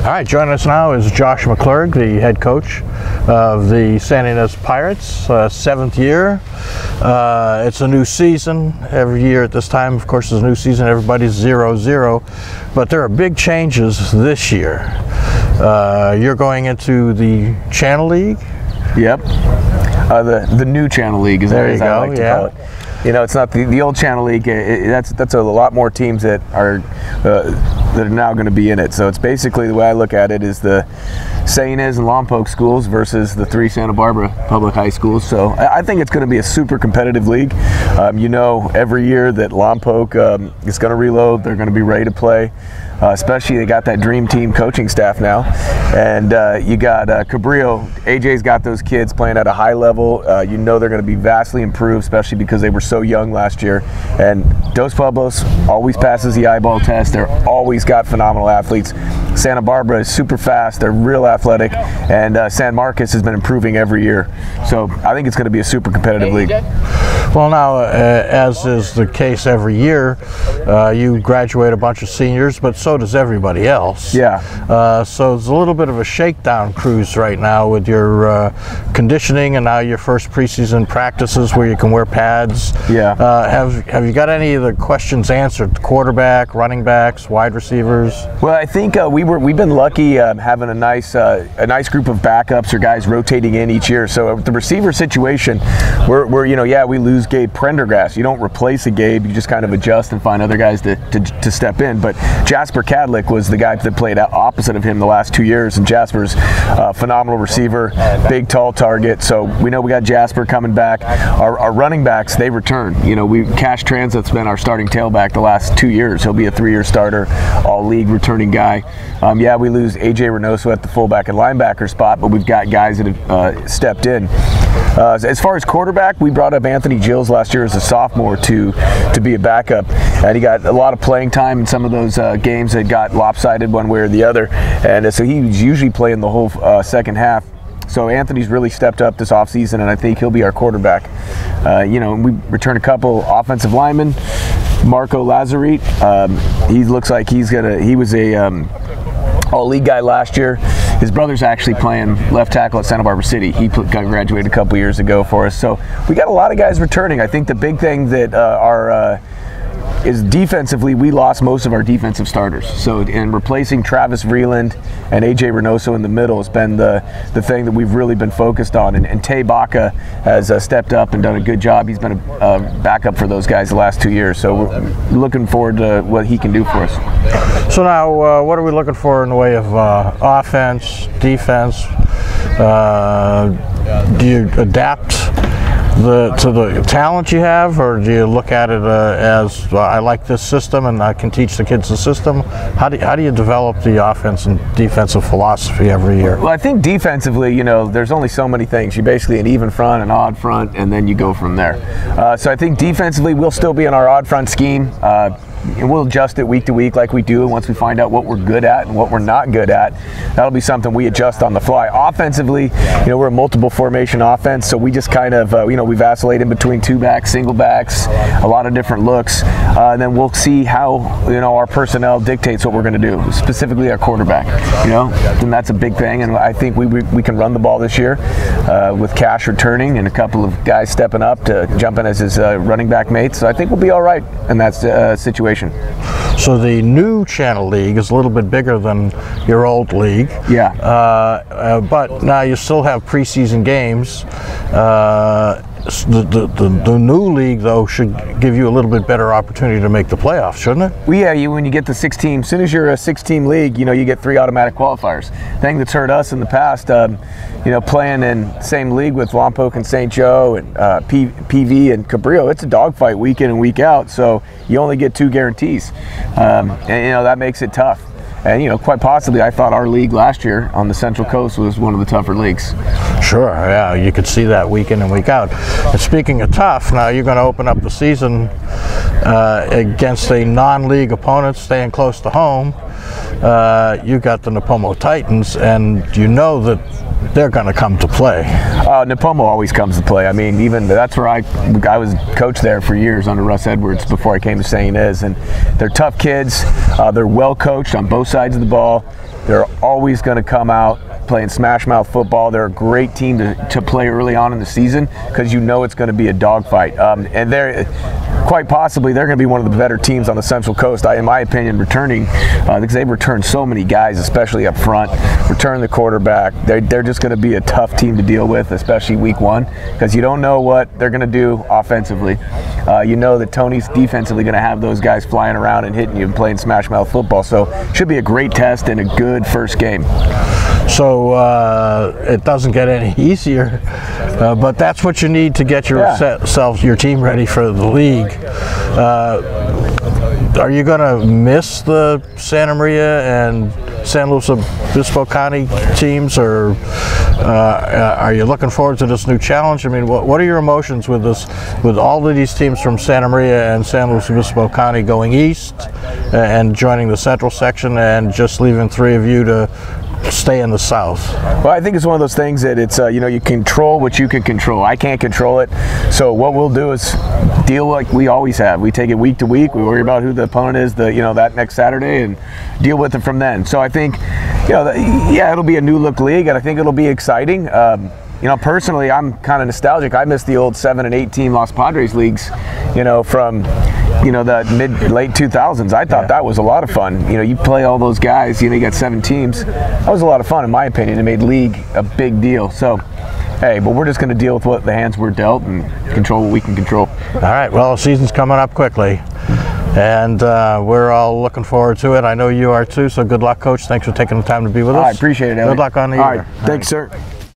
All right, joining us now is Josh McClurg, the head coach of the Santa Ynez Pirates, 7th year. It's a new season. Every year at this time, of course, it's a new season. Everybody's 0-0, but there are big changes this year. You're going into the Channel League? Yep. The new Channel League is there. You as go. I like to call it. You know, it's not the old Channel League. That's a lot more teams that are now going to be in it. So it's basically, the way I look at it, is the Santa Ynez and Lompoc schools versus the 3 Santa Barbara public high schools. So I think it's going to be a super competitive league. You know, every year that Lompoc is going to reload, they're going to be ready to play. Especially they got that dream team coaching staff now, and you got Cabrillo. AJ's got those kids playing at a high level. You know they're going to be vastly improved, especially because they were so young last year. And Dos Pueblos always passes the eyeball test. They're always got phenomenal athletes. Santa Barbara is super fast. They're real athletic, and San Marcos has been improving every year. So I think it's going to be a super competitive league. Well, now, as is the case every year, you graduate a bunch of seniors, but so does everybody else. Yeah. So it's a little bit of a shakedown cruise right now with your conditioning, and now your first preseason practices where you can wear pads. Yeah. Have you got any of the questions answered? Quarterback, running backs, wide receivers? Well, I think we've been lucky having a nice group of backups or guys rotating in each year. So the receiver situation, we're yeah, we lose Gabe Prendergast. You don't replace a Gabe, you just kind of adjust and find other guys to step in. But Jasper Cadlick was the guy that played opposite of him the last 2 years, and Jasper's a phenomenal receiver, big, tall target. So we know we got Jasper coming back. Our running backs, they return. You know, Cash Transit's been our starting tailback the last 2 years. He'll be a 3-year starter, all-league returning guy. Yeah, we lose AJ Reynoso at the fullback and linebacker spot, but we've got guys that have stepped in. As far as quarterback, we brought up Anthony Gills last year as a sophomore to be a backup, and he got a lot of playing time in some of those games that got lopsided one way or the other, and so he was usually playing the whole second half. So Anthony's really stepped up this offseason, and I think he'll be our quarterback. You know, we return a couple offensive linemen. Marco Lazarit, he looks like he was a all-league guy last year. His brother's actually playing left tackle at Santa Barbara City. He graduated a couple years ago for us. So we got a lot of guys returning. I think the big thing that is defensively, we lost most of our defensive starters. So in replacing Travis Vreeland and AJ Reynoso in the middle has been the thing that we've really been focused on. And Tay Baca has stepped up and done a good job. He's been a backup for those guys the last 2 years. So we're looking forward to what he can do for us. So now, what are we looking for in the way of offense, defense? Do you adapt to the talent you have, or do you look at it as I like this system and I can teach the kids the system? How do you develop the offense and defensive philosophy every year? Well, I think defensively, you know, there's only so many things. You basically an even front, an odd front, and then you go from there. So I think defensively we'll still be in our odd front scheme. And we'll adjust it week to week like we do, and once we find out what we're good at and what we're not good at, that'll be something we adjust on the fly. Offensively, you know, we're a multiple formation offense, so we just kind of, you know, we vacillate in between 2 backs, single backs, a lot of different looks, and then we'll see how, you know, our personnel dictates what we're going to do, specifically our quarterback, you know, and that's a big thing, and I think we can run the ball this year with Cash returning and a couple of guys stepping up to jump in as his running back mates, so I think we'll be all right in that situation. So the new Channel League is a little bit bigger than your old league. Yeah. But now you still have preseason games. The new league, though, should give you a little bit better opportunity to make the playoffs, shouldn't it? Well, yeah, when you get the 6 teams, as soon as you're a 6-team league, you know, you get 3 automatic qualifiers. The thing that's hurt us in the past, you know, playing in the same league with Lompoc and St. Joe and PV and Cabrillo, it's a dogfight week in and week out, so you only get 2 guarantees. And, you know, that makes it tough. And, you know, quite possibly, I thought our league last year on the Central Coast was one of the tougher leagues. Sure, yeah, you could see that week in and week out. And speaking of tough, now you're going to open up the season against a non-league opponent, staying close to home. You got the Nipomo Titans, and you know that they're going to come to play. Nipomo always comes to play. I mean, even that's where I was coach there for years under Russ Edwards before I came to Santa Ynez, and they're tough kids. They're well coached on both sides of the ball. They're always going to come out playing smash mouth football. They're a great team to play early on in the season because you know it's going to be a dogfight. And they're quite possibly they're going to be one of the better teams on the Central Coast, in my opinion, returning because they've returned so many guys, especially up front. Return the quarterback. They're just going to be a tough team to deal with, especially week 1, because you don't know what they're going to do offensively. You know that Tony's defensively going to have those guys flying around and hitting you and playing smash mouth football. So it should be a great test and a good first game. So it doesn't get any easier, but that's what you need to get your team ready for the league. Are you going to miss the Santa Maria and San Luis Obispo County teams, or are you looking forward to this new challenge? I mean, what are your emotions with this, with all of these teams from Santa Maria and San Luis Obispo County going east and joining the central section, and just leaving 3 of you to stay in the south? Well, I think it's one of those things that it's you know, you control what you can control. I can't control it, so what we'll do is deal like we always have. We take it week to week. We worry about who the opponent is, that next Saturday, and deal with it from then. So I think, yeah, it'll be a new look league, and I think it'll be exciting. Personally, I'm kind of nostalgic. I miss the old 7 and 8 team Los Padres leagues, from the late 2000s. I thought that was a lot of fun. You play all those guys, you got 7 teams. That was a lot of fun, in my opinion. It made league a big deal. So, hey, but we're just going to deal with what the hands we're dealt and control what we can control. All right, well, the season's coming up quickly, and we're all looking forward to it. I know you are too, so good luck, Coach. Thanks for taking the time to be with us. I appreciate it, Elliot. Good luck on the year. All right, thanks, sir.